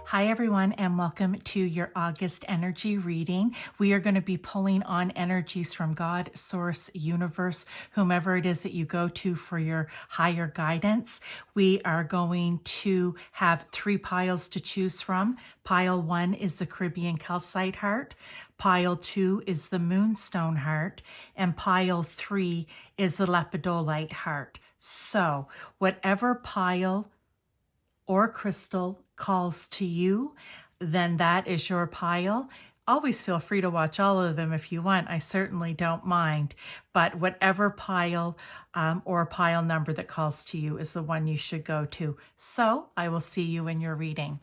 Hi everyone, and welcome to your August energy reading. We are going to be pulling on energies from God, Source, Universe, whomever it is that you go to for your higher guidance. We are going to have 3 piles to choose from. Pile 1 is the Caribbean Calcite heart. Pile 2 is the Moonstone heart. And pile 3 is the Lepidolite heart. So whatever pile or crystal calls to you, then that is your pile. Always feel free to watch all of them if you want. I certainly don't mind. But whatever pile or pile number that calls to you is the one you should go to. So I will see you in your reading.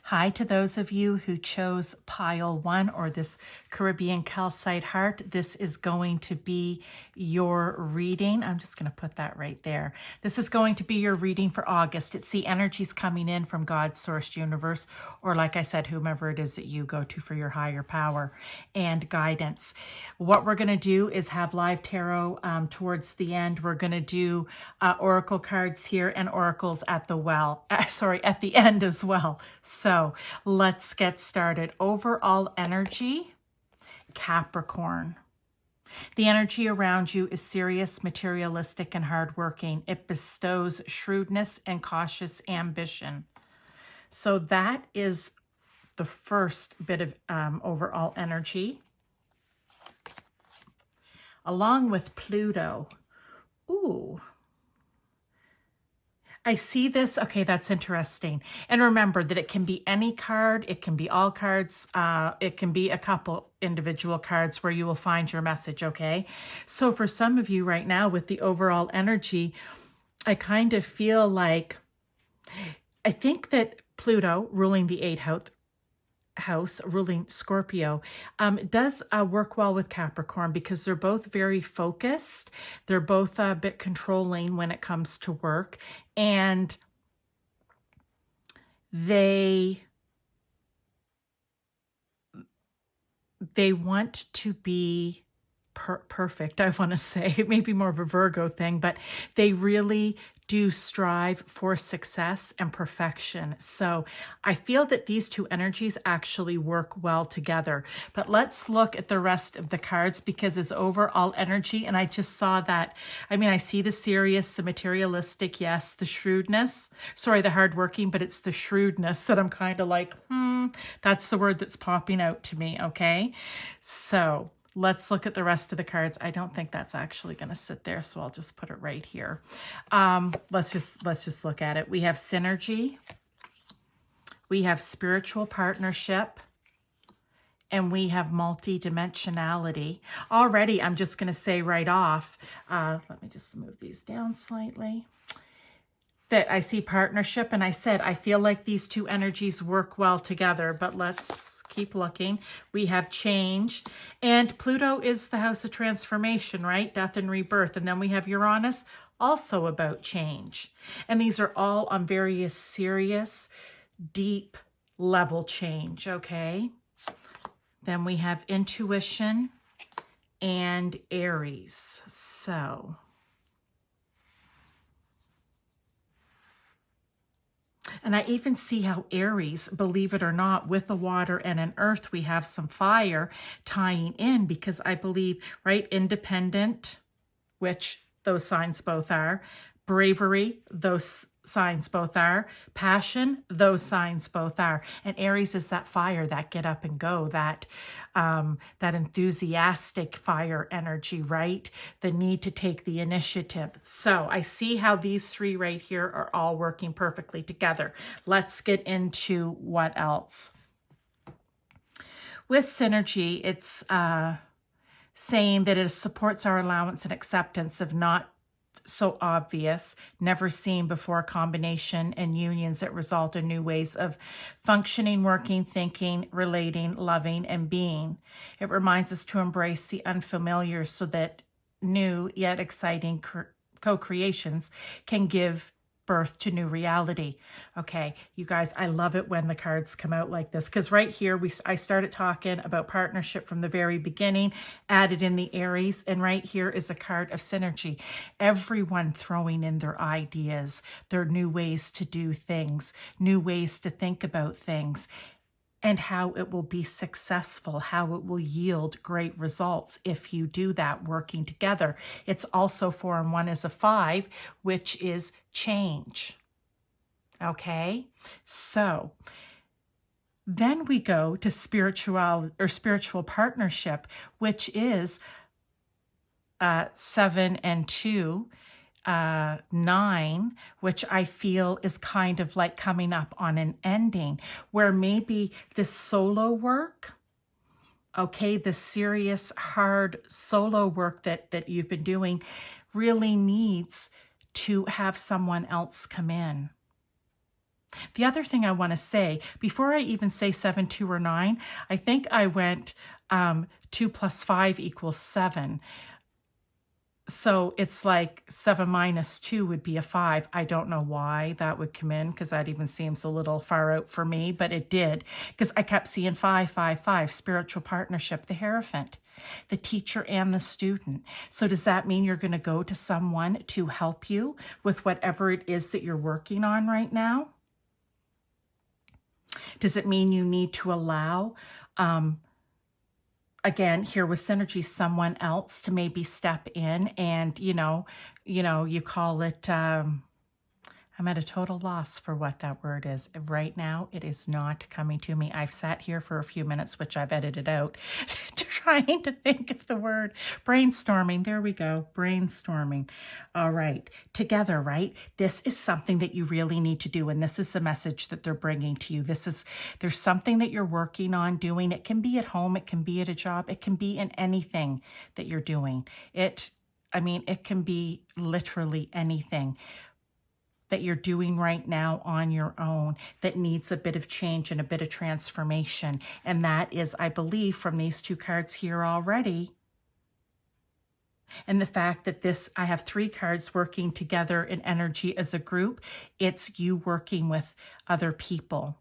Hi to those of you who chose pile 1 or this Caribbean Calcite heart. This is going to be your reading. I'm just going to put that right there. This is going to be your reading for August. It's the energies coming in from God's Source, Universe, or like I said, whomever it is that you go to for your higher power and guidance. What we're going to do is have live tarot towards the end. We're going to do oracle cards here and oracles at at the end as well. So let's get started. Overall energy, Capricorn. The energy around you is serious, materialistic, and hardworking. It bestows shrewdness and cautious ambition. So that is the first bit of overall energy. Along with Pluto. Ooh. I see this. Okay, that's interesting. And remember that it can be any card. It can be all cards. It can be a couple individual cards where you will find your message, okay? So for some of you right now with the overall energy, I kind of feel like, I think that Pluto ruling the 8th house, ruling Scorpio, does work well with Capricorn because they're both very focused. They're both a bit controlling when it comes to work, and they want to be perfect, I want to say. It may be more of a Virgo thing, but they really do strive for success and perfection. So I feel that these two energies actually work well together. But let's look at the rest of the cards because it's overall energy. And I just saw that. I mean, I see the serious, the materialistic, yes, the shrewdness. Sorry, the hardworking, but it's the shrewdness that I'm kind of like, that's the word that's popping out to me, okay? So let's look at the rest of the cards. I don't think that's actually going to sit there, so I'll just put it right here. Let's just look at it. We have synergy, we have spiritual partnership, and we have multidimensionality. Already, I'm just going to say right off, let me just move these down slightly, that I see partnership, and I said I feel like these two energies work well together, but let's keep looking. We have change, and Pluto is the house of transformation, right? Death and rebirth. And then we have Uranus, also about change. And these are all on various serious, deep level change, okay? Then we have intuition and Aries. So and I even see how Aries, believe it or not, with the water and an earth, we have some fire tying in because I believe, right, independent, which those signs both are, bravery, those signs both are, passion, those signs both are. And Aries is that fire, that get up and go, that enthusiastic fire energy, right? The need to take the initiative. So I see how these 3 right here are all working perfectly together. Let's get into what else. With synergy, it's saying that it supports our allowance and acceptance of not so obvious, never seen before combination and unions that result in new ways of functioning, working, thinking, relating, loving, and being. It reminds us to embrace the unfamiliar so that new yet exciting co-creations can give birth to new reality. Okay, you guys, I love it when the cards come out like this, because right here I started talking about partnership from the very beginning, added in the Aries, and right here is a card of synergy. Everyone throwing in their ideas, their new ways to do things, new ways to think about things, and how it will be successful, how it will yield great results if you do that working together. It's also 4 and 1 is a 5, which is change. Okay, so then we go to spiritual partnership, which is 7 and 2. 9, which I feel is kind of like coming up on an ending, where maybe this solo work, okay, the serious, hard solo work that you've been doing really needs to have someone else come in. The other thing I want to say, before I even say 7, 2, or 9, I think I went 2 plus 5 equals 7. So it's like 7 minus 2 would be a 5. I don't know why that would come in, because that even seems a little far out for me, but it did, because I kept seeing 5, 5, 5, spiritual partnership, the Hierophant, the teacher and the student. So does that mean you're going to go to someone to help you with whatever it is that you're working on right now? Does it mean you need to allow again, here with synergy, someone else to maybe step in and, you call it, I'm at a total loss for what that word is. Right now, it is not coming to me. I've sat here for a few minutes, which I've edited out, trying to think of the word. Brainstorming. There we go. Brainstorming. All right. Together, right? This is something that you really need to do. And this is the message that they're bringing to you. There's something that you're working on doing. It can be at home. It can be at a job. It can be in anything that you're doing. It can be literally anything that you're doing right now on your own that needs a bit of change and a bit of transformation. And that is, I believe, from these 2 cards here already. And the fact that I have 3 cards working together in energy as a group, it's you working with other people.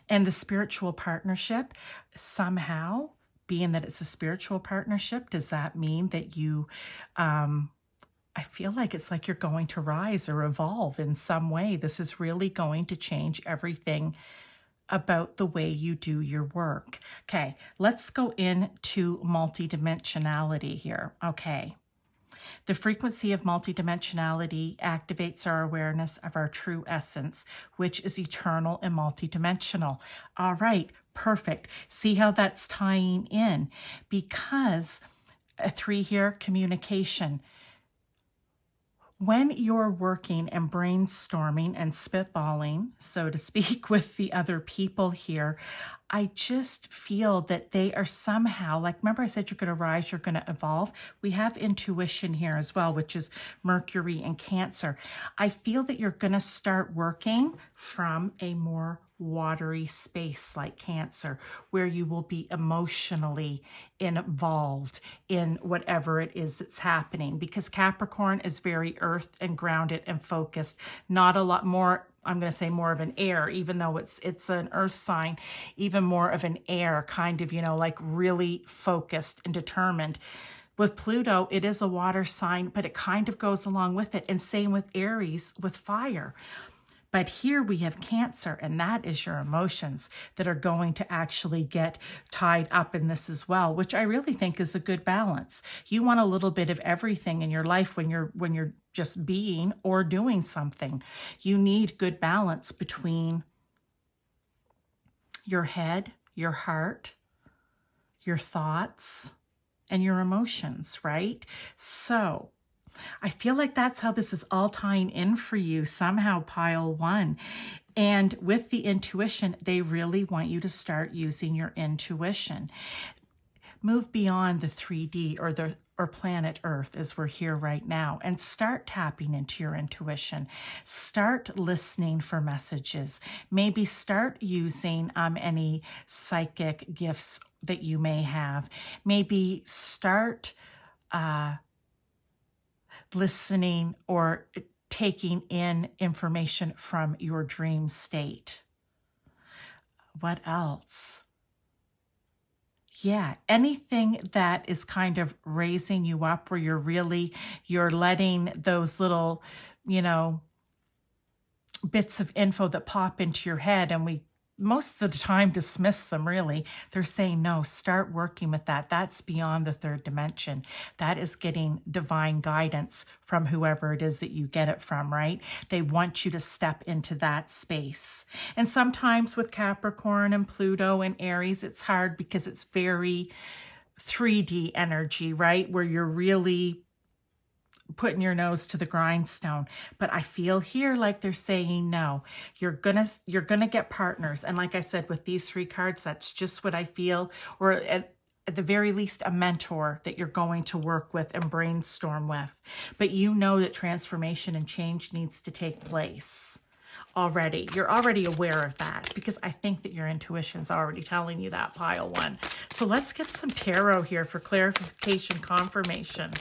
And the spiritual partnership, somehow, being that it's a spiritual partnership, does that mean that you, I feel like it's like you're going to rise or evolve in some way. This is really going to change everything about the way you do your work. Okay, let's go into multidimensionality here. Okay. The frequency of multidimensionality activates our awareness of our true essence, which is eternal and multidimensional. All right, perfect. See how that's tying in? Because a 3 here, communication. When you're working and brainstorming and spitballing, so to speak, with the other people here, I just feel that they are somehow, like, remember I said you're going to rise, you're going to evolve. We have intuition here as well, which is Mercury and Cancer. I feel that you're going to start working from a more watery space like Cancer, where you will be emotionally involved in whatever it is that's happening, because Capricorn is very earth and grounded and focused, not a lot more. I'm going to say more of an air, even though it's an earth sign, even more of an air kind of, like really focused and determined. With Pluto, it is a water sign, but it kind of goes along with it. And same with Aries with fire. But here we have Cancer, and that is your emotions that are going to actually get tied up in this as well, which I really think is a good balance. You want a little bit of everything in your life when you're just being or doing something. You need good balance between your head, your heart, your thoughts, and your emotions, right? So I feel like that's how this is all tying in for you, somehow, pile 1. And with the intuition, they really want you to start using your intuition. Move beyond the 3D or planet Earth as we're here right now, and start tapping into your intuition. Start listening for messages. Maybe start using any psychic gifts that you may have. Maybe start listening or taking in information from your dream state. What else? Yeah, anything that is kind of raising you up, where you're letting those little, bits of info that pop into your head, and we most of the time dismiss them, really. They're saying, no, start working with that. That's beyond the third dimension. That is getting divine guidance from whoever it is that you get it from, right? They want you to step into that space. And sometimes with Capricorn and Pluto and Aries, it's hard because it's very 3D energy, right? Where you're really putting your nose to the grindstone. But I feel here like they're saying, no, you're gonna get partners. And like I said, with these 3 cards, that's just what I feel. Or at the very least, a mentor that you're going to work with and brainstorm with. But you know that transformation and change needs to take place already. You're already aware of that, because I think that your intuition's already telling you that, pile 1. So let's get some tarot here for clarification, confirmation,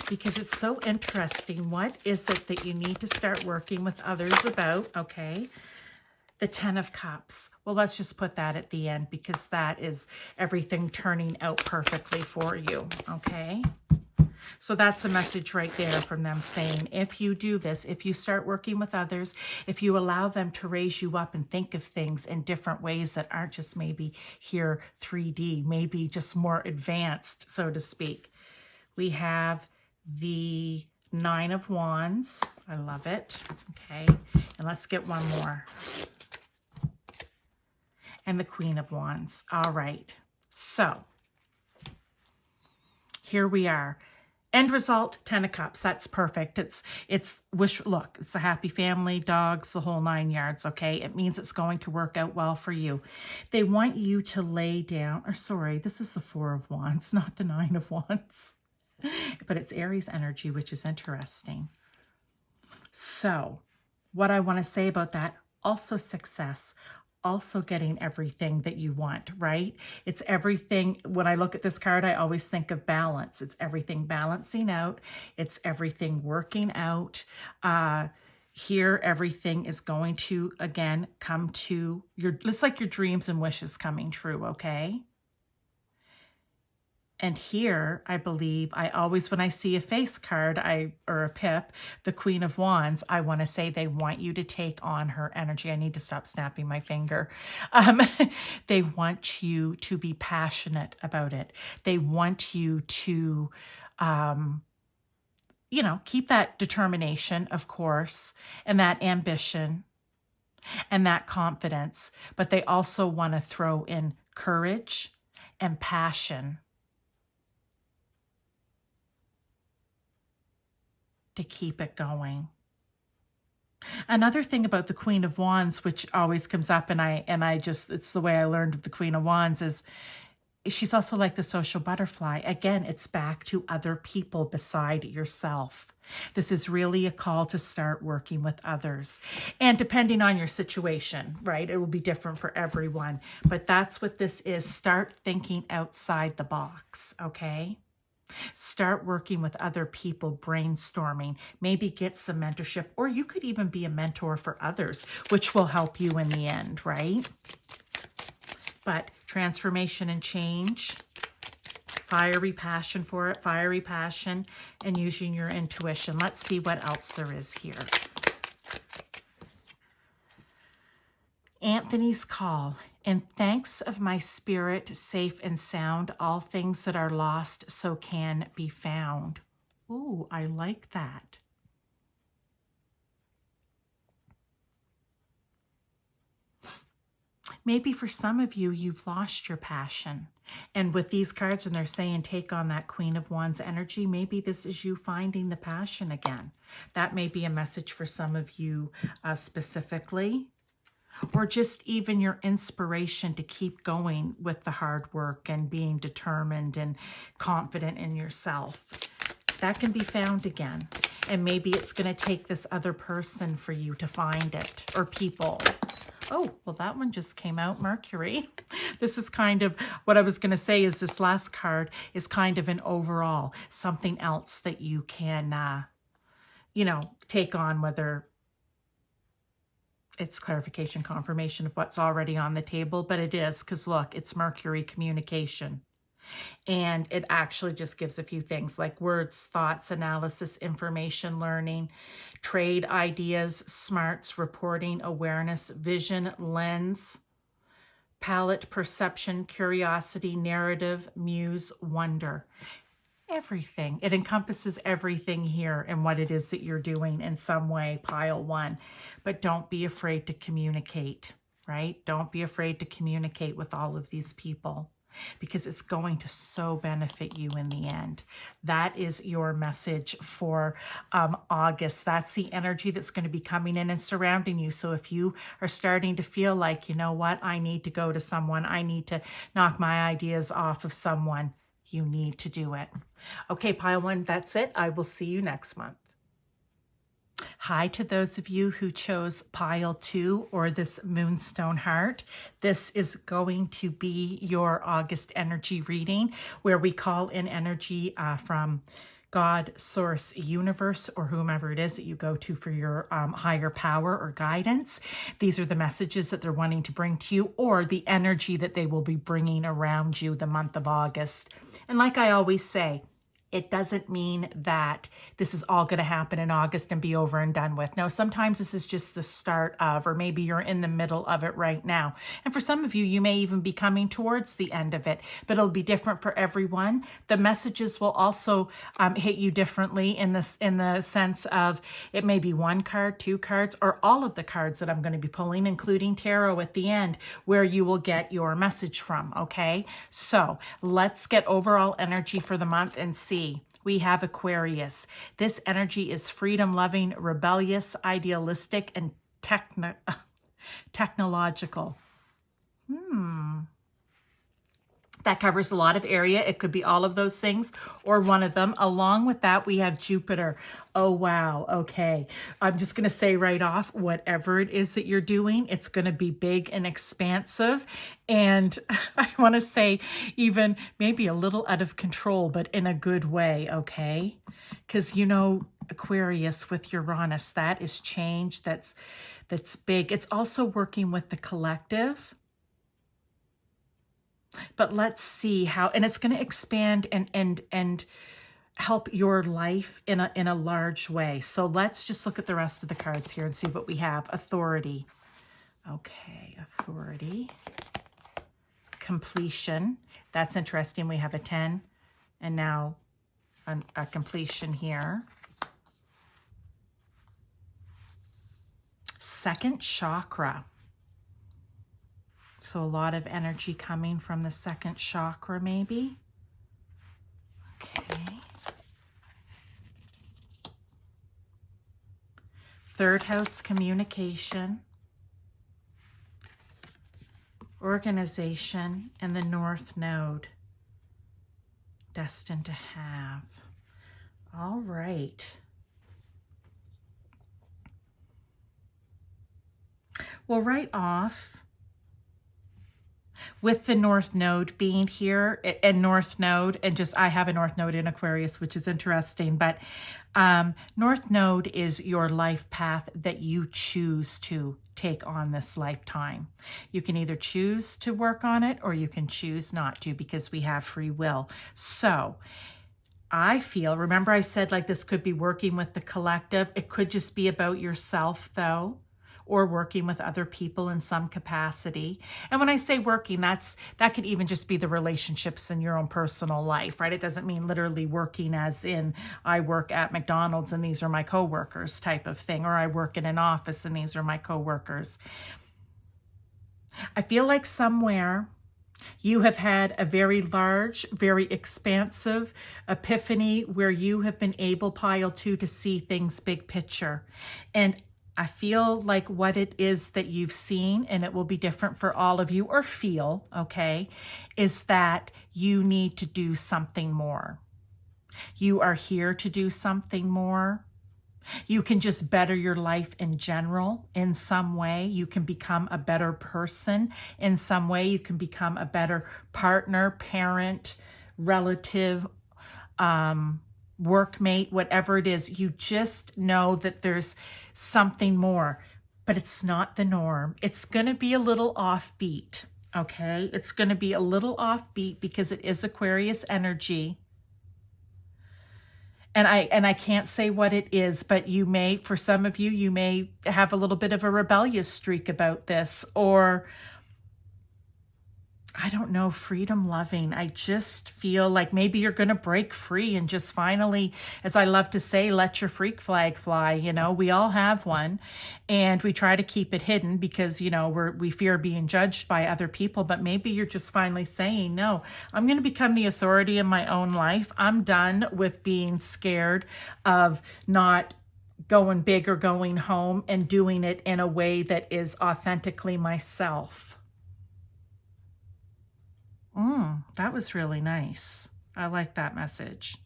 because it's so interesting. What is it that you need to start working with others about? Okay. The 10 of Cups. Well, let's just put that at the end, because that is everything turning out perfectly for you. Okay. So that's a message right there from them saying, if you do this, if you start working with others, if you allow them to raise you up and think of things in different ways that aren't just maybe here 3D, maybe just more advanced, so to speak. We have the 9 of Wands. I love it. Okay. And let's get one more. And the Queen of Wands. All right. So here we are. End result, 10 of Cups. That's perfect. It's look, it's a happy family, dogs, the whole 9 yards, okay? It means it's going to work out well for you. They want you to lay down, or sorry, this is the 4 of Wands, not the 9 of Wands. But it's Aries energy, which is interesting. So what I want to say about that, also success, also getting everything that you want, right? It's everything. When I look at this card, I always think of balance. It's everything balancing out. It's everything working out. Here, everything is going to, again, come to it's like your dreams and wishes coming true, okay? And here, I believe, I always, when I see a face card, or a pip, the Queen of Wands, I want to say they want you to take on her energy. I need to stop snapping my finger. They want you to be passionate about it. They want you to, keep that determination, of course, and that ambition and that confidence. But they also want to throw in courage and passion to keep it going. Another thing about the Queen of Wands, which always comes up, and it's the way I learned of the Queen of Wands, is she's also like the social butterfly. Again, it's back to other people beside yourself. This is really a call to start working with others. And depending on your situation, right, it will be different for everyone. But that's what this is. Start thinking outside the box, okay? Start working with other people, brainstorming, maybe get some mentorship, or you could even be a mentor for others, which will help you in the end, right? But transformation and change, fiery passion for it, fiery passion, and using your intuition. Let's see what else there is here. Anthony's call. In thanks of my spirit, safe and sound, all things that are lost so can be found. Ooh, I like that. Maybe for some of you, you've lost your passion. And with these cards, and they're saying take on that Queen of Wands energy, maybe this is you finding the passion again. That may be a message for some of you specifically. Or just even your inspiration to keep going with the hard work and being determined and confident in yourself. That can be found again. And maybe it's going to take this other person for you to find it, or people. Oh, well, that one just came out, Mercury. This is kind of what I was going to say, is this last card is kind of an overall, something else that you can take on, whether it's clarification, confirmation of what's already on the table, but it is, because look, it's Mercury communication. And it actually just gives a few things like words, thoughts, analysis, information, learning, trade, ideas, smarts, reporting, awareness, vision, lens, palette, perception, curiosity, narrative, muse, wonder. Everything. It encompasses everything here and what it is that you're doing in some way, pile one. But don't be afraid to communicate, right? Don't be afraid to communicate with all of these people, because it's going to so benefit you in the end. That is your message for August. That's the energy that's going to be coming in and surrounding you. So if you are starting to feel like, you know what, I need to go to someone, I need to knock my ideas off of someone, you need to do it. Okay, pile one, that's it. I will see you next month. Hi to those of you who chose pile 2 or this Moonstone heart. This is going to be your August energy reading, where we call in energy from God, source, universe, or whomever it is that you go to for your higher power or guidance. These are the messages that they're wanting to bring to you, or the energy that they will be bringing around you the month of August. And like I always say, it doesn't mean that this is all going to happen in August and be over and done with. No, sometimes this is just the start of, or maybe you're in the middle of it right now. And for some of you, you may even be coming towards the end of it, but it'll be different for everyone. The messages will also hit you differently in the sense of it may be 1 card, 2 cards, or all of the cards that I'm going to be pulling, including tarot at the end, where you will get your message from, okay? So let's get overall energy for the month and see. We have Aquarius. This energy is freedom-loving, rebellious, idealistic, and technological. That covers a lot of area. It could be all of those things or one of them. Along with that, we have Jupiter. Oh, wow. Okay. I'm just going to say right off, whatever it is that you're doing, it's going to be big and expansive. And I want to say even maybe a little out of control, but in a good way. Okay. Because, Aquarius with Uranus, that is change. That's big. It's also working with the collective. But let's see how, and it's going to expand and help your life in a large way. So let's just look at the rest of the cards here and see what we have. Authority. Okay, authority. Completion. That's interesting. We have a 10 and now a completion here. Second chakra. So a lot of energy coming from the second chakra, maybe. Okay. Third house, communication, organization, and the North Node, destined to have. All right. Well, right off, with the North Node being here, and North Node, and just I have a North Node in Aquarius, which is interesting, but North Node is your life path that you choose to take on this lifetime. You can either choose to work on it or you can choose not to, because we have free will. So I feel, remember I said like this could be working with the collective. It could just be about yourself though, or working with other people in some capacity. And when I say working, that could even just be the relationships in your own personal life, right? It doesn't mean literally working as in I work at McDonald's and these are my coworkers type of thing, or I work in an office and these are my coworkers. I feel like somewhere you have had a very large, very expansive epiphany where you have been able, pile 2, to see things big picture. And I feel like what it is that you've seen, and it will be different for all of you, or feel, okay, is that you need to do something more. You are here to do something more. You can just better your life in general in some way. You can become a better person in some way. You can become a better partner, parent, relative, workmate, whatever it is. You just know that there's something more, but it's not the norm. It's going to be a little offbeat, okay? It's going to be a little offbeat because it is Aquarius energy. And I can't say what it is, but you may, for some of you, you may have a little bit of a rebellious streak about this, or I don't know, freedom loving. I just feel like maybe you're going to break free and just finally, as I love to say, let your freak flag fly. You know, we all have one, and we try to keep it hidden because, you know, we fear being judged by other people. But maybe you're just finally saying, no, I'm going to become the authority in my own life. I'm done with being scared of not going big or going home, and doing it in a way that is authentically myself. That was really nice. I like that message.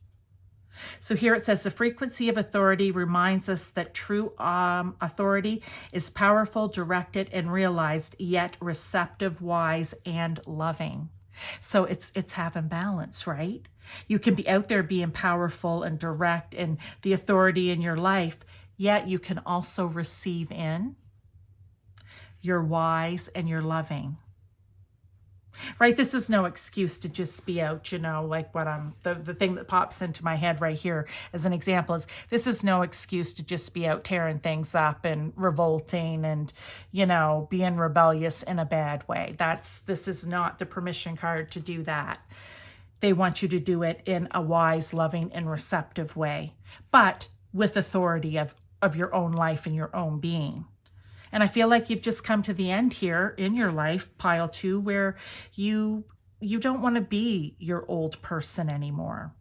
So here it says, the frequency of authority reminds us that true authority is powerful, directed, and realized, yet receptive, wise, and loving. So it's having balance, right? You can be out there being powerful and direct and the authority in your life, yet you can also receive in. You're wise and you're loving. Right? This is no excuse to just be out, you know, like what the thing that pops into my head right here as an example is, this is no excuse to just be out tearing things up and revolting and, you know, being rebellious in a bad way. This is not the permission card to do that. They want you to do it in a wise, loving, and receptive way, but with authority of your own life and your own being. And I feel like you've just come to the end here in your life, pile 2, where you don't want to be your old person anymore.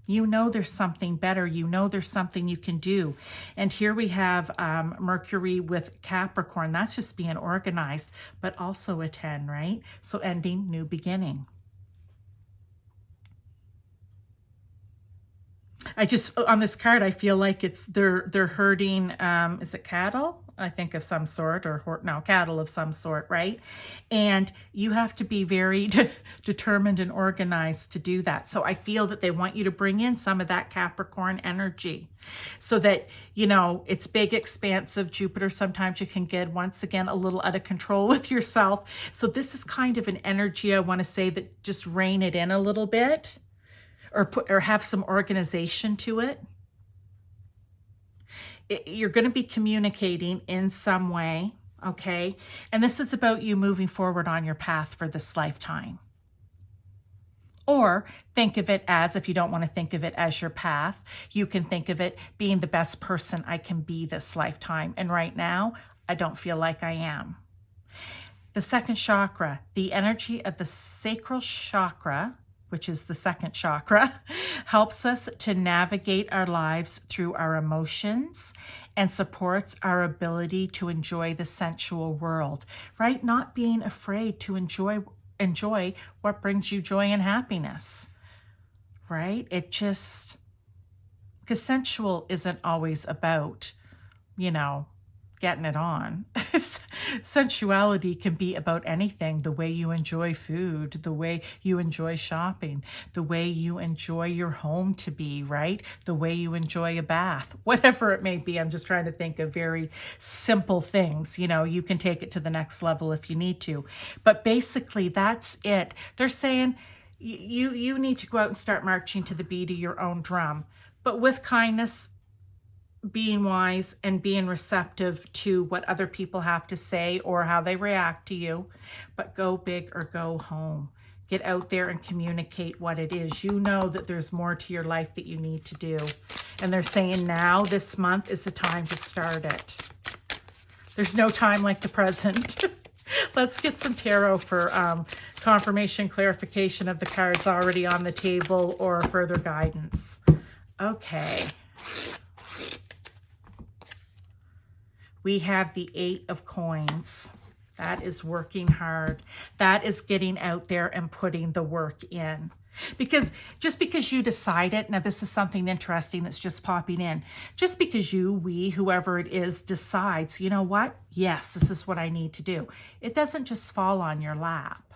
You know there's something better. You know there's something you can do. And here we have Mercury with Capricorn. That's just being organized, but also a 10, right? So ending, new beginning. I just, on this card, I feel like they're herding, is it cattle? I think of some sort, or cattle of some sort, right? And you have to be very determined and organized to do that. So I feel that they want you to bring in some of that Capricorn energy so that, you know, it's big, expansive. Jupiter, sometimes you can get, once again, a little out of control with yourself. So this is kind of an energy, I want to say, that just rein it in a little bit, or have some organization to it. You're going to be communicating in some way, okay? And this is about you moving forward on your path for this lifetime. Or think of it as, if you don't want to think of it as your path, you can think of it being the best person I can be this lifetime. And right now, I don't feel like I am. The second chakra, the energy of the sacral chakra, which is the second chakra, helps us to navigate our lives through our emotions and supports our ability to enjoy the sensual world, right? Not being afraid to enjoy what brings you joy and happiness, right? It just, because sensual isn't always about, you know, getting it on. Sensuality can be about anything. The way you enjoy food, the way you enjoy shopping, the way you enjoy your home to be, right? The way you enjoy a bath, whatever it may be. I'm just trying to think of very simple things. You know, you can take it to the next level if you need to. But basically, that's it. They're saying you need to go out and start marching to the beat of your own drum, but with kindness, being wise, and being receptive to what other people have to say or how they react to you. But go big or go home. Get out there and communicate what it is. You know that there's more to your life that you need to do. And they're saying now, this month, is the time to start it. There's no time like the present. Let's get some tarot for confirmation, clarification of the cards already on the table, or further guidance. Okay. We have the 8 of Coins. That is working hard. That is getting out there and putting the work in. Because just because you decide it, now this is something interesting that's just popping in. Just because we, whoever it is, decides, you know what? Yes, this is what I need to do. It doesn't just fall on your lap.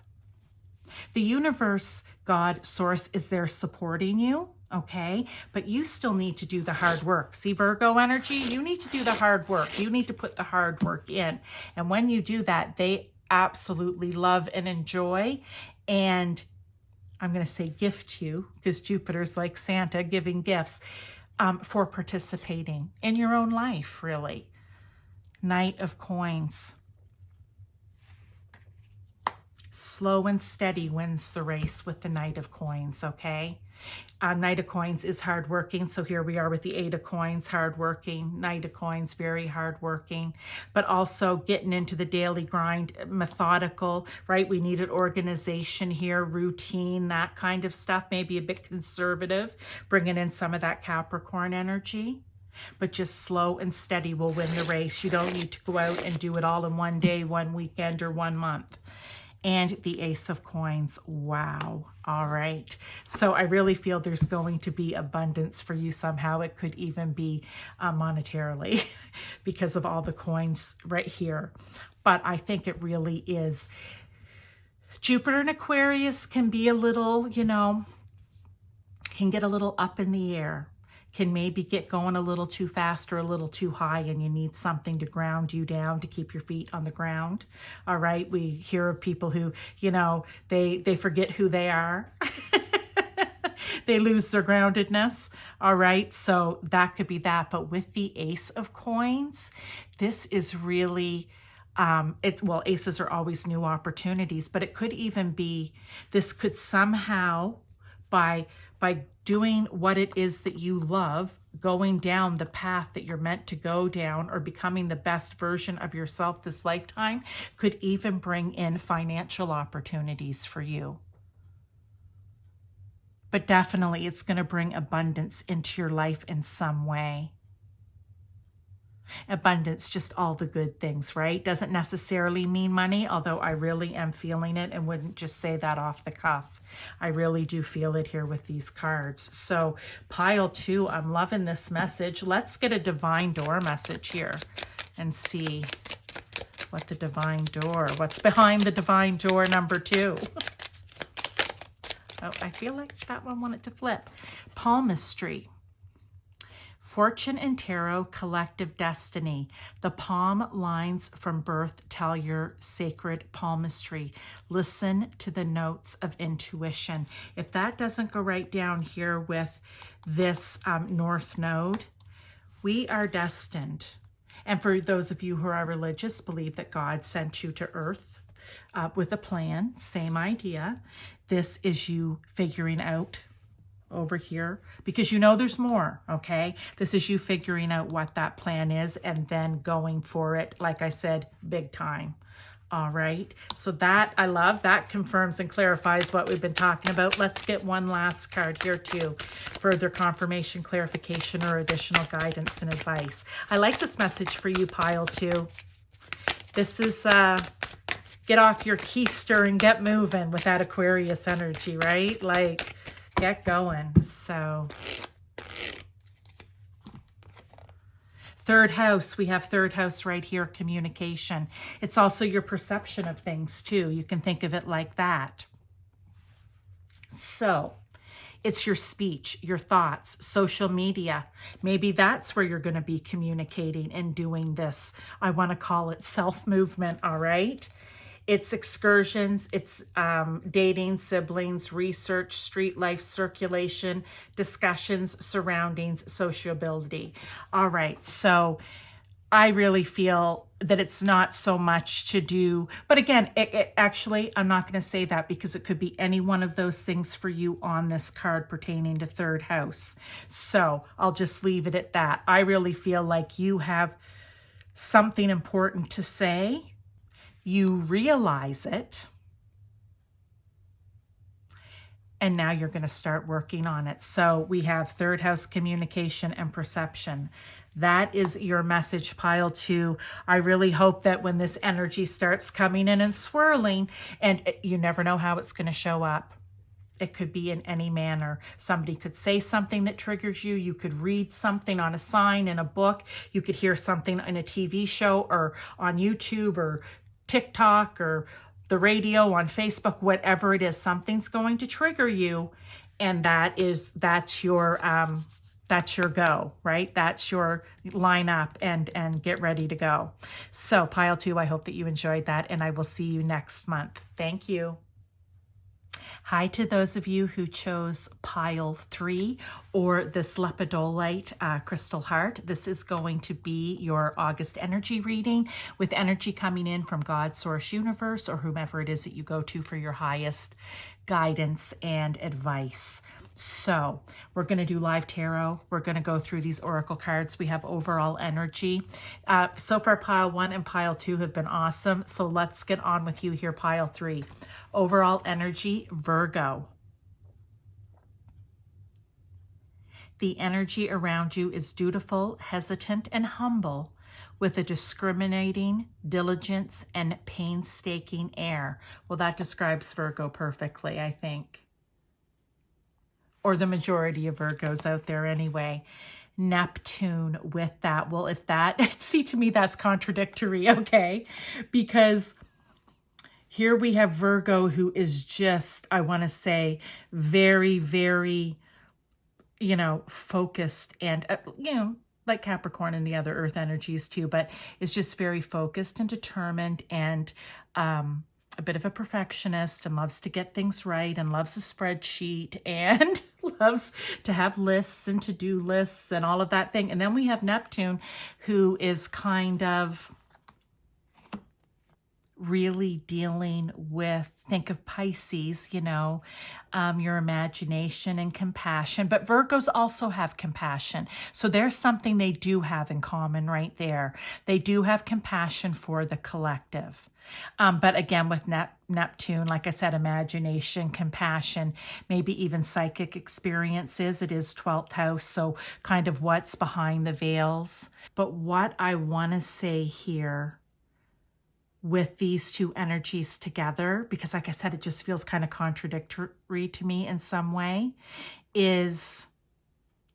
The universe, God, source is there supporting you, okay? But you still need to do the hard work. See, Virgo energy, you need to do the hard work. You need to put the hard work in. And when you do that, they absolutely love and enjoy. And I'm going to say gift you, because Jupiter's like Santa giving gifts, for participating in your own life, really. Knight of Coins. Slow and steady wins the race with the Knight of Coins, okay? Knight of Coins is hardworking, so here we are with the Eight of Coins, hardworking. Knight of Coins, very hardworking, but also getting into the daily grind, methodical, right? We needed organization here, routine, that kind of stuff, maybe a bit conservative, bringing in some of that Capricorn energy. But just slow and steady will win the race. You don't need to go out and do it all in one day, one weekend, or 1 month. And the Ace of Coins. Wow. All right. So I really feel there's going to be abundance for you somehow. It could even be monetarily because of all the coins right here. But I think it really is. Jupiter in Aquarius can be a little, can get a little up in the air. Can maybe get going a little too fast or a little too high, and you need something to ground you down to keep your feet on the ground. All right. We hear of people who, they forget who they are. They lose their groundedness. All right. So that could be that. But with the Ace of Coins, this is really, aces are always new opportunities, but it could even be, this could somehow, by doing what it is that you love, going down the path that you're meant to go down, or becoming the best version of yourself this lifetime, could even bring in financial opportunities for you. But definitely it's going to bring abundance into your life in some way. Abundance, just all the good things, right? Doesn't necessarily mean money, although I really am feeling it and wouldn't just say that off the cuff. I really do feel it here with these cards. So pile 2, I'm loving this message. Let's get a divine door message here and see what the divine door, what's behind the divine door number 2. Oh, I feel like that one wanted to flip. Palmistry. Fortune and Tarot, collective destiny. The palm lines from birth tell your sacred palmistry. Listen to the notes of intuition. If that doesn't go right down here with this North Node, we are destined. And for those of you who are religious, believe that God sent you to Earth with a plan, same idea. This is you figuring out over here, because there's more, okay? This is you figuring out what that plan is and then going for it, like I said, big time. All right, so that I love. That confirms and clarifies what we've been talking about. Let's get one last card here too. Further confirmation, clarification, or additional guidance and advice. I like this message for you, pile 2. This is get off your keister and get moving with that Aquarius energy, right? Like, get going. So third house, we have third house right here, communication. It's also your perception of things too. You can think of it like that. So it's your speech, your thoughts, social media. Maybe that's where you're going to be communicating and doing this. I want to call it self-movement, all right? It's excursions, it's dating, siblings, research, street life, circulation, discussions, surroundings, sociability. All right, so I really feel that it's not so much to do, but again, it actually, I'm not going to say that because it could be any one of those things for you on this card pertaining to third house. So I'll just leave it at that. I really feel like you have something important to say. You realize it, and now you're going to start working on it. So we have third house, communication and perception. That is your message, pile 2. I really hope that when this energy starts coming in and swirling, and you never know how it's going to show up. It could be in any manner. Somebody could say something that triggers you. You could read something on a sign in a book. You could hear something in a TV show or on YouTube or TikTok or the radio, on Facebook, whatever it is, something's going to trigger you. And that's your go, right? That's your line up and get ready to go. So pile 2, I hope that you enjoyed that, and I will see you next month. Thank you. Hi to those of you who chose pile 3 or this Lepidolite crystal heart. This is going to be your August energy reading with energy coming in from God, Source, Universe, or whomever it is that you go to for your highest guidance and advice. So we're going to do live tarot. We're going to go through these oracle cards. We have overall energy. So far, pile 1 and pile 2 have been awesome. So let's get on with you here, pile 3. Overall energy, Virgo. The energy around you is dutiful, hesitant, and humble, with a discriminating, diligence, and painstaking air. Well, that describes Virgo perfectly, I think. Or the majority of Virgos out there anyway. Neptune with that. Well, if that, see, to me, that's contradictory, okay? Because here we have Virgo, who is just, I want to say, very, very, focused and, like Capricorn and the other earth energies too, but is just very focused and determined and a bit of a perfectionist and loves to get things right and loves a spreadsheet and loves to have lists and to-do lists and all of that thing. And then we have Neptune, who is kind of really dealing with, think of Pisces, your imagination and compassion. But Virgos also have compassion. So there's something they do have in common right there. They do have compassion for the collective. But again, with Neptune, like I said, imagination, compassion, maybe even psychic experiences. It is 12th house, so kind of what's behind the veils. But what I want to say here with these two energies together, because like I said, it just feels kind of contradictory to me in some way, is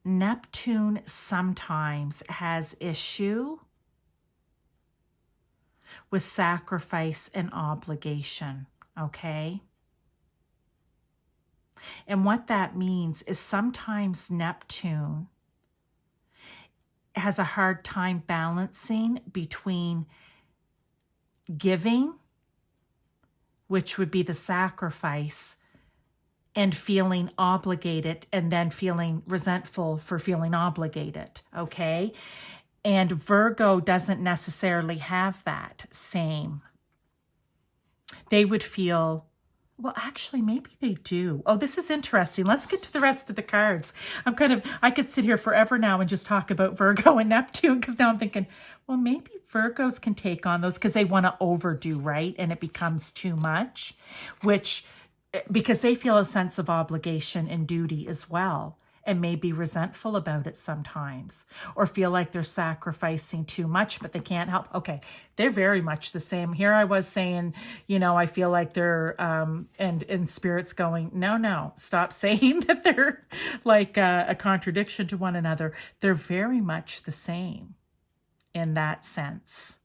Neptune sometimes has issue with sacrifice and obligation, okay? And what that means is sometimes Neptune has a hard time balancing between giving, which would be the sacrifice, and feeling obligated and then feeling resentful for feeling obligated, okay? And Virgo doesn't necessarily have that same. They would feel, well, actually, maybe they do. Oh, this is interesting. Let's get to the rest of the cards. I could sit here forever now and just talk about Virgo and Neptune, because now I'm thinking, well, maybe Virgos can take on those because they want to overdo, right? And it becomes too much, because they feel a sense of obligation and duty as well, and may be resentful about it sometimes, or feel like they're sacrificing too much, but they can't help. Okay, they're very much the same. Here I was saying, I feel like they're, and Spirit's going, no, stop saying that they're like a contradiction to one another. They're very much the same in that sense.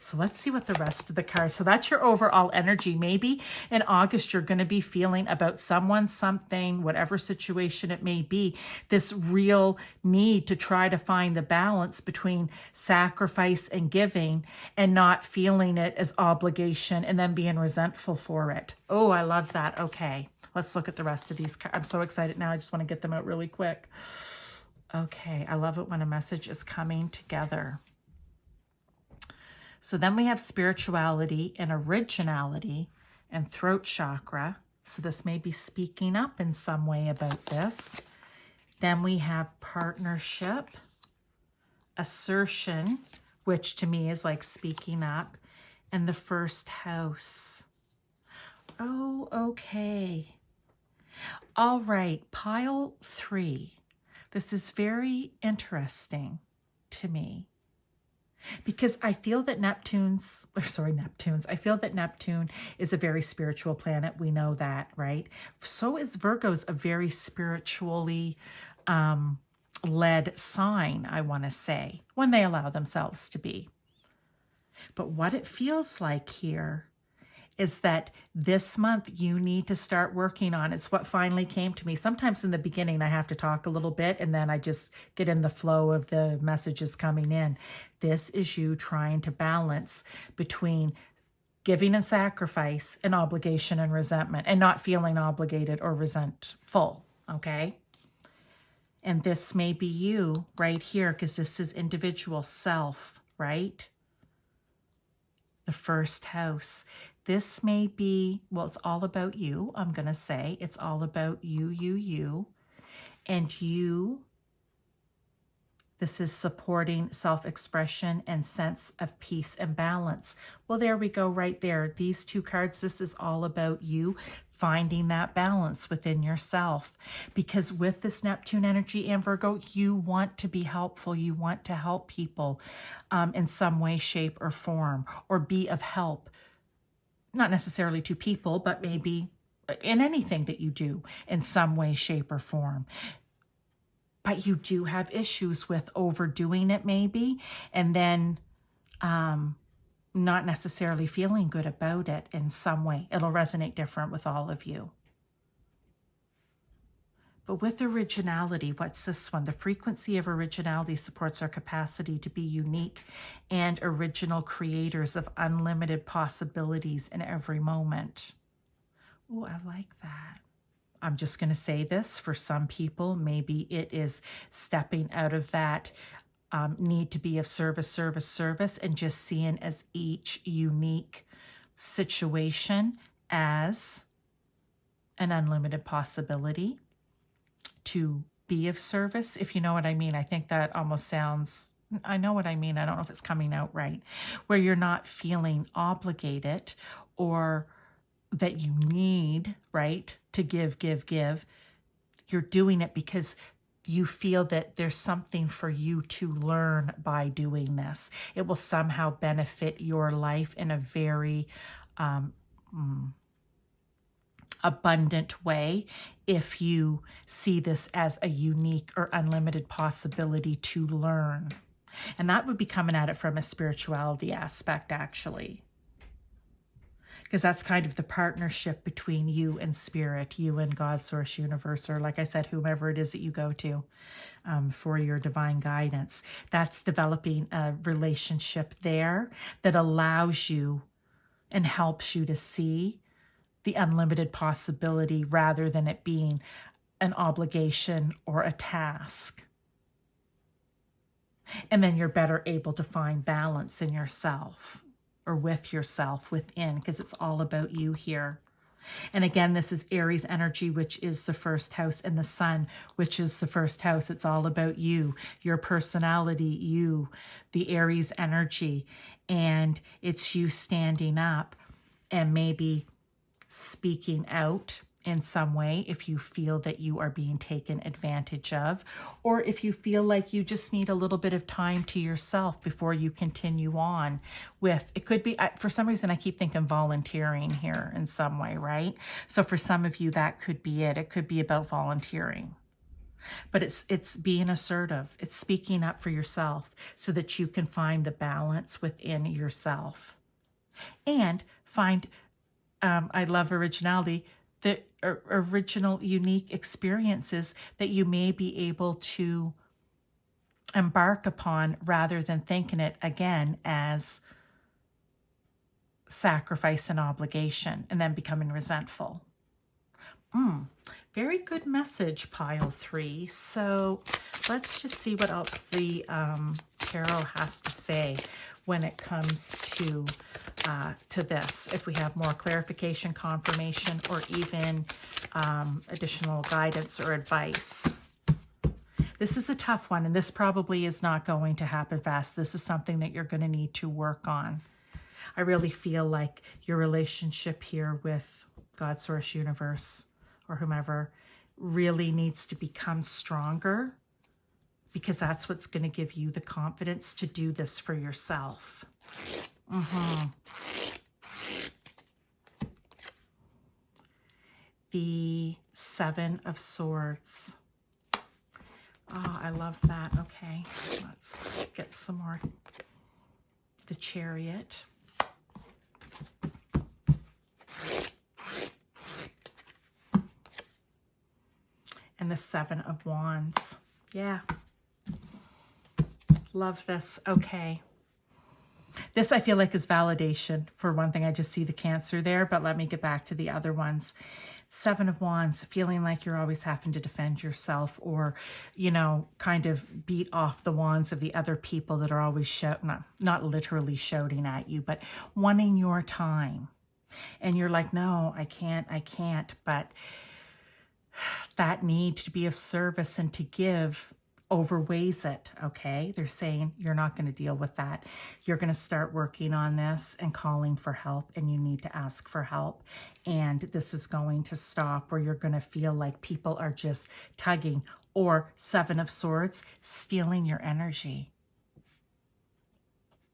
So let's see what the rest of the cards. So that's your overall energy. Maybe in August, you're going to be feeling about someone, something, whatever situation it may be, this real need to try to find the balance between sacrifice and giving, and not feeling it as obligation and then being resentful for it. Oh, I love that. Okay, let's look at the rest of these cards. I'm so excited now. I just want to get them out really quick. Okay, I love it when a message is coming together. So then we have spirituality and originality and throat chakra. So this may be speaking up in some way about this. Then we have partnership, assertion, which to me is like speaking up, and the first house. Oh, okay. All right, pile 3. This is very interesting to me, because I feel that Neptune is a very spiritual planet. We know that, right? So is Virgo's a very spiritually led sign, I want to say, when they allow themselves to be. But what it feels like here is that this month you need to start working on. It's what finally came to me. Sometimes in the beginning I have to talk a little bit and then I just get in the flow of the messages coming in. This is you trying to balance between giving and sacrifice and obligation and resentment, and not feeling obligated or resentful, okay? And this may be you right here, because this is individual self, right? The first house. This may be, well, it's all about you, I'm going to say. It's all about you. And you, this is supporting self-expression and sense of peace and balance. Well, there we go right there. These two cards, this is all about you finding that balance within yourself. Because with this Neptune energy and Virgo, you want to be helpful. You want to help people in some way, shape, or form, or be of help. Not necessarily to people, but maybe in anything that you do in some way, shape, or form. But you do have issues with overdoing it maybe, and then not necessarily feeling good about it in some way. It'll resonate different with all of you. But with originality, what's this one? The frequency of originality supports our capacity to be unique and original creators of unlimited possibilities in every moment. Oh, I like that. I'm just going to say this, for some people, maybe it is stepping out of that need to be of service, and just seeing as each unique situation as an unlimited possibility to be of service, if you know what I mean. I think that almost sounds, I know what I mean. I don't know if it's coming out right, where you're not feeling obligated or that you need, right, to give. You're doing it because you feel that there's something for you to learn by doing this. It will somehow benefit your life in a very abundant way if you see this as a unique or unlimited possibility to learn. And that would be coming at it from a spirituality aspect, actually. Because that's kind of the partnership between you and spirit, you and God, source, universe, or like I said, whomever it is that you go to for your divine guidance. That's developing a relationship there that allows you and helps you to see the unlimited possibility rather than it being an obligation or a task. And then you're better able to find balance in yourself, or with yourself within, because it's all about you here. And again, this is Aries energy, which is the first house, and the sun, which is the first house. It's all about you, your personality, you, the Aries energy. And it's you standing up and maybe speaking out in some way if you feel that you are being taken advantage of, or if you feel like you just need a little bit of time to yourself before you continue on with, it could be, for some reason I keep thinking volunteering here in some way, right? So for some of you, that could be it. It could be about volunteering. But it's being assertive. It's speaking up for yourself so that you can find the balance within yourself. And find, I love originality, the original, unique experiences that you may be able to embark upon rather than thinking it again as sacrifice and obligation and then becoming resentful. Very good message, pile 3. So let's just see what else the tarot has to say when it comes to this. If we have more clarification, confirmation, or even additional guidance or advice. This is a tough one, and this probably is not going to happen fast. This is something that you're going to need to work on. I really feel like your relationship here with God, source, universe, or whomever really needs to become stronger, because that's what's going to give you the confidence to do this for yourself. The 7 of Swords. Oh, I love that. Okay, let's get some more. The Chariot. and the Seven of Wands. Yeah. Love this. Okay. This I feel like is validation. For one thing, I just see the Cancer there, but let me get back to the other ones. Seven of Wands, feeling like you're always having to defend yourself, or, you know, kind of beat off the wands of the other people that are always shouting, not literally shouting at you, but wanting your time. And you're like, no, I can't. But that need to be of service and to give overweighs it, okay? They're saying you're not going to deal with that. You're going to start working on this and calling for help, and you need to ask for help. And this is going to stop, or you're going to feel like people are just tugging, or Seven of Swords, stealing your energy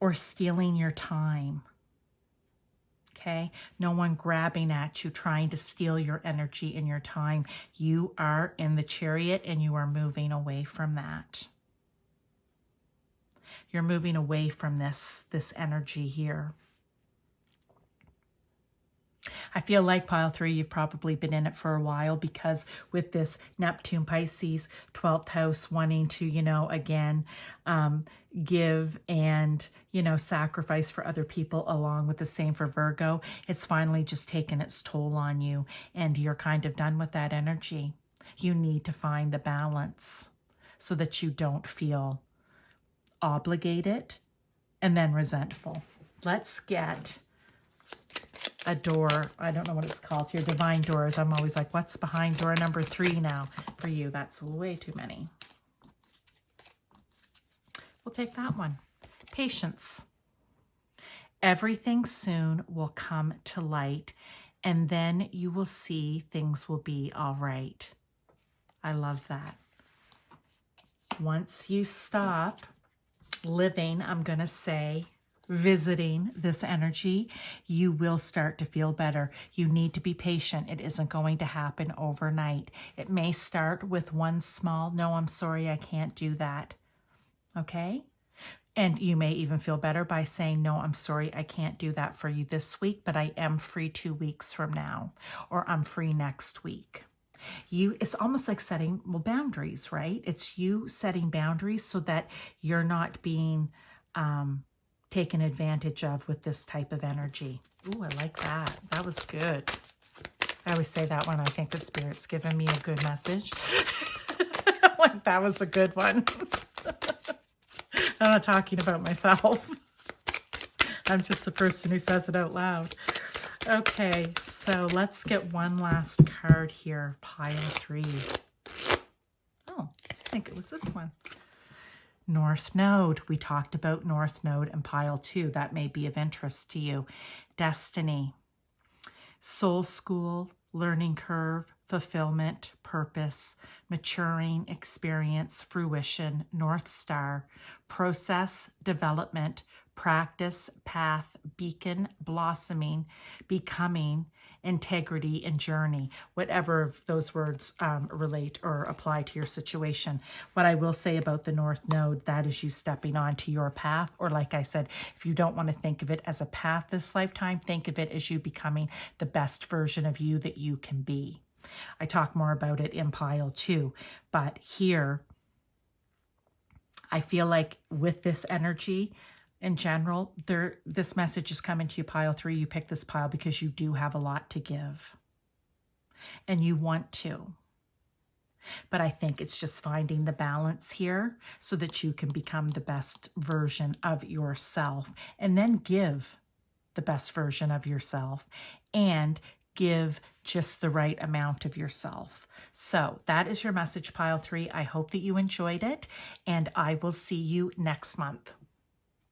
or stealing your time. Okay, no one grabbing at you, trying to steal your energy and your time. You are in the Chariot and you are moving away from that. You're moving away from this energy here. I feel like pile 3, you've probably been in it for a while, because with this Neptune, Pisces, 12th house, wanting to, you know, again, give and, you know, sacrifice for other people, along with the same for Virgo, it's finally just taken its toll on you, and you're kind of done with that energy. You need to find the balance so that you don't feel obligated and then resentful. Let's get a door. I don't know what it's called here. Divine doors. I'm always like, what's behind door number 3 now for you? That's way too many. We'll take that one. Patience. Everything soon will come to light, and then you will see things will be all right. I love that. Once you stop living, I'm going to say, visiting this energy, you will start to feel better. You need to be patient. It isn't going to happen overnight. It may start with one small, no, I'm sorry, I can't do that. Okay? And you may even feel better by saying, no, I'm sorry, I can't do that for you this week, but I am free 2 weeks from now, or I'm free next week. It's almost like setting, well, boundaries, right? It's you setting boundaries so that you're not being taken advantage of with this type of energy. Ooh, I like that. That was good. I always say that when I think the Spirit's given me a good message. Like, that was a good one. I'm not talking about myself. I'm just the person who says it out loud. Okay, so let's get one last card here. Pile 3. Oh, I think it was this one. North Node. We talked about North Node and pile 2. That may be of interest to you. Destiny. Soul school, learning curve, fulfillment, purpose, maturing, experience, fruition, North Star, process, development, practice, path, beacon, blossoming, becoming, integrity, and journey, whatever of those words relate or apply to your situation. What I will say about the North Node, that is you stepping onto your path, or like I said, if you don't want to think of it as a path this lifetime, think of it as you becoming the best version of you that you can be. I talk more about it in pile 2, but here, I feel like with this energy, in general, this message is coming to you, pile 3. You pick this pile because you do have a lot to give. And you want to. But I think it's just finding the balance here so that you can become the best version of yourself. And then give the best version of yourself. And give just the right amount of yourself. So that is your message, pile 3. I hope that you enjoyed it. And I will see you next month.